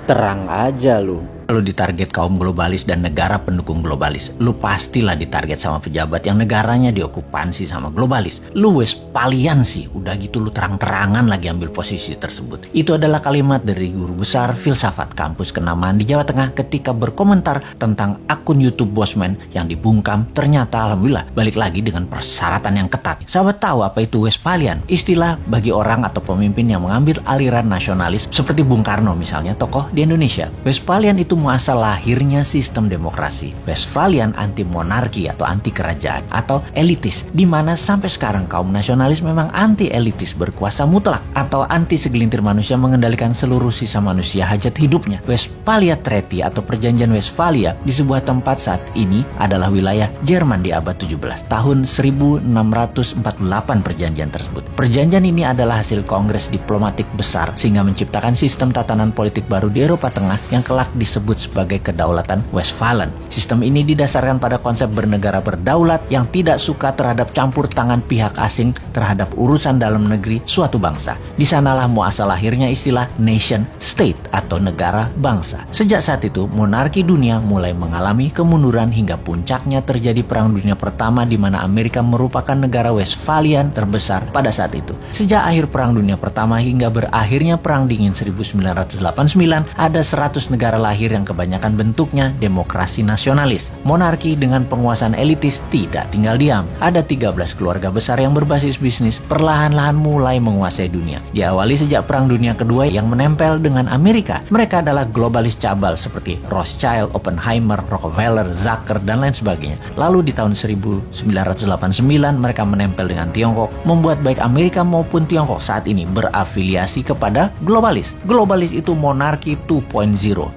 Terang aja lu. Kalau ditarget kaum globalis dan negara pendukung globalis, lu pastilah ditarget sama pejabat yang negaranya diokupansi sama globalis. Lu Westphalian sih, udah gitu lu terang-terangan lagi ambil posisi tersebut. Itu adalah kalimat dari guru besar filsafat kampus Kenamaan di Jawa Tengah ketika berkomentar tentang akun YouTube Bosman yang dibungkam. Ternyata alhamdulillah balik lagi dengan persyaratan yang ketat. Sahabat tahu apa itu Westphalian? Istilah bagi orang atau pemimpin yang mengambil aliran nasionalis seperti Bung Karno misalnya, tokoh di Indonesia. Westphalian itu muasal lahirnya sistem demokrasi. Westphalian anti monarki atau anti kerajaan atau elitis, di mana sampai sekarang kaum nasionalis memang anti elitis berkuasa mutlak atau anti segelintir manusia mengendalikan seluruh sisa manusia hajat hidupnya. Westphalia Treaty atau Perjanjian Westphalia di sebuah tempat saat ini adalah wilayah Jerman di abad 17. Tahun 1648 perjanjian tersebut. Perjanjian ini adalah hasil kongres diplomatik besar sehingga menciptakan sistem tatanan politik baru di Eropa Tengah yang kelak disebut sebagai kedaulatan Westphalen. Sistem ini didasarkan pada konsep bernegara berdaulat yang tidak suka terhadap campur tangan pihak asing terhadap urusan dalam negeri suatu bangsa. Di sanalah muasal lahirnya istilah nation state atau negara bangsa. Sejak saat itu, monarki dunia mulai mengalami kemunduran hingga puncaknya terjadi Perang Dunia Pertama di mana Amerika merupakan negara Westphalian terbesar pada saat itu. Sejak akhir Perang Dunia Pertama hingga berakhirnya Perang Dingin 1989, ada 100 negara lahir yang kebanyakan bentuknya demokrasi nasionalis. Monarki dengan penguasaan elitis tidak tinggal diam. Ada 13 keluarga besar yang berbasis bisnis perlahan-lahan mulai menguasai dunia. Diawali sejak Perang Dunia Kedua yang menempel dengan Amerika. Mereka adalah globalis cabal seperti Rothschild, Oppenheimer, Rockefeller, Zucker, dan lain sebagainya. Lalu di tahun 1989 mereka menempel dengan Tiongkok, membuat baik Amerika maupun Tiongkok saat ini berafiliasi kepada globalis. Globalis itu monarki 2.0,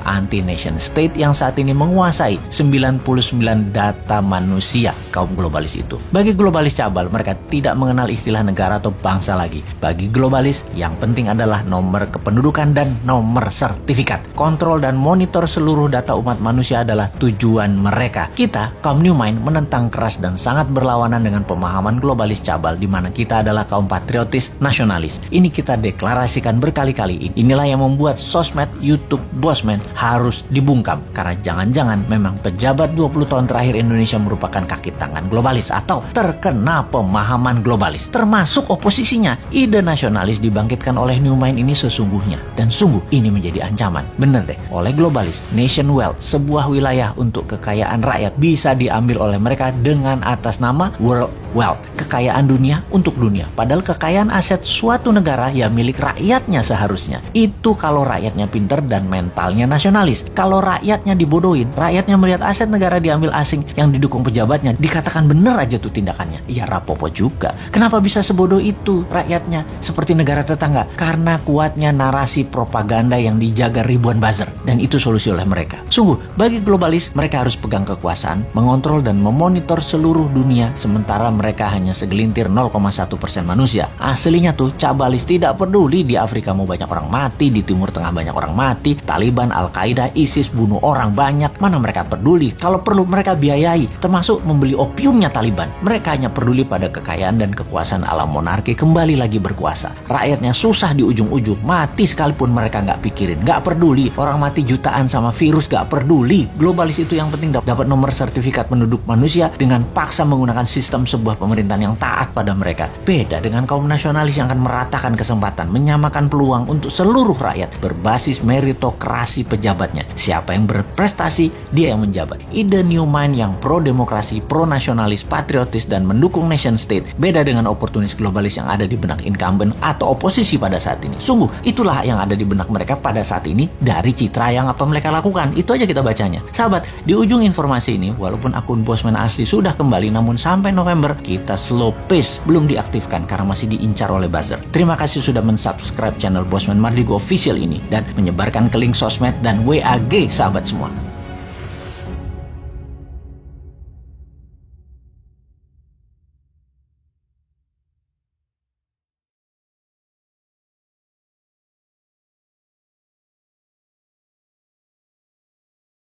anti nation state yang saat ini menguasai 99 data manusia kaum globalis itu. Bagi globalis cabal, mereka tidak mengenal istilah negara atau bangsa lagi. Bagi globalis, yang penting adalah nomor kependudukan dan nomor sertifikat. Kontrol dan monitor seluruh data umat manusia adalah tujuan mereka. Kita, kaum New Mind, menentang keras dan sangat berlawanan dengan pemahaman globalis cabal di mana kita adalah kaum patriotis nasionalis. Ini kita deklarasikan berkali-kali. Inilah yang membuat sosmed YouTube Bosman harus dibungkam karena jangan-jangan memang pejabat 20 tahun terakhir Indonesia merupakan kaki tangan globalis atau terkena pemahaman globalis termasuk oposisinya. Ide nasionalis dibangkitkan oleh New Mind ini sesungguhnya dan sungguh ini menjadi ancaman. Bener deh, oleh globalis, nation wealth, sebuah wilayah untuk kekayaan rakyat bisa diambil oleh mereka dengan atas nama world wealth, kekayaan dunia untuk dunia. Padahal kekayaan aset suatu negara ya milik rakyatnya seharusnya. Itu kalau rakyatnya pinter dan mentalnya nasionalis. Kalau rakyatnya dibodohin, rakyatnya melihat aset negara diambil asing yang didukung pejabatnya, dikatakan bener aja tuh tindakannya. Ya rapopo juga. Kenapa bisa sebodoh itu rakyatnya seperti negara tetangga? Karena kuatnya narasi propaganda yang dijaga ribuan buzzer. Dan itu solusi oleh mereka. Sungguh, bagi globalis, mereka harus pegang kekuasaan, mengontrol dan memonitor seluruh dunia, sementara mereka hanya segelintir 0,1% manusia. Aslinya tuh cabalis tidak peduli di Afrika mau banyak orang mati, di Timur Tengah banyak orang mati, Taliban, Al-Qaeda, ISIS bunuh orang banyak, mana mereka peduli. Kalau perlu mereka biayai, termasuk membeli opiumnya Taliban. Mereka hanya peduli pada kekayaan dan kekuasaan alam monarki kembali lagi berkuasa. Rakyatnya susah di ujung-ujung, mati sekalipun mereka nggak pikirin, nggak peduli. Orang mati jutaan sama virus nggak peduli. Globalis itu yang penting dapat nomor sertifikat penduduk manusia dengan paksa menggunakan sistem sebuah pemerintahan yang taat pada mereka. Beda dengan kaum nasionalis yang akan meratakan kesempatan, menyamakan peluang untuk seluruh rakyat berbasis meritokrasi pejabatnya. Siapa yang berprestasi, dia yang menjabat. Ide New Mind yang pro-demokrasi, pro-nasionalis, patriotis, dan mendukung nation state beda dengan oportunis globalis yang ada di benak incumbent atau oposisi pada saat ini. Sungguh, itulah yang ada di benak mereka pada saat ini dari citra yang apa mereka lakukan. Itu aja kita bacanya. Sahabat, di ujung informasi ini, walaupun akun Bosman asli sudah kembali, namun sampai November kita slow pace belum diaktifkan karena masih diincar oleh buzzer. Terima kasih sudah mensubscribe channel Bosman Mardigo Official ini dan menyebarkan ke link sosmed dan WAG sahabat semua.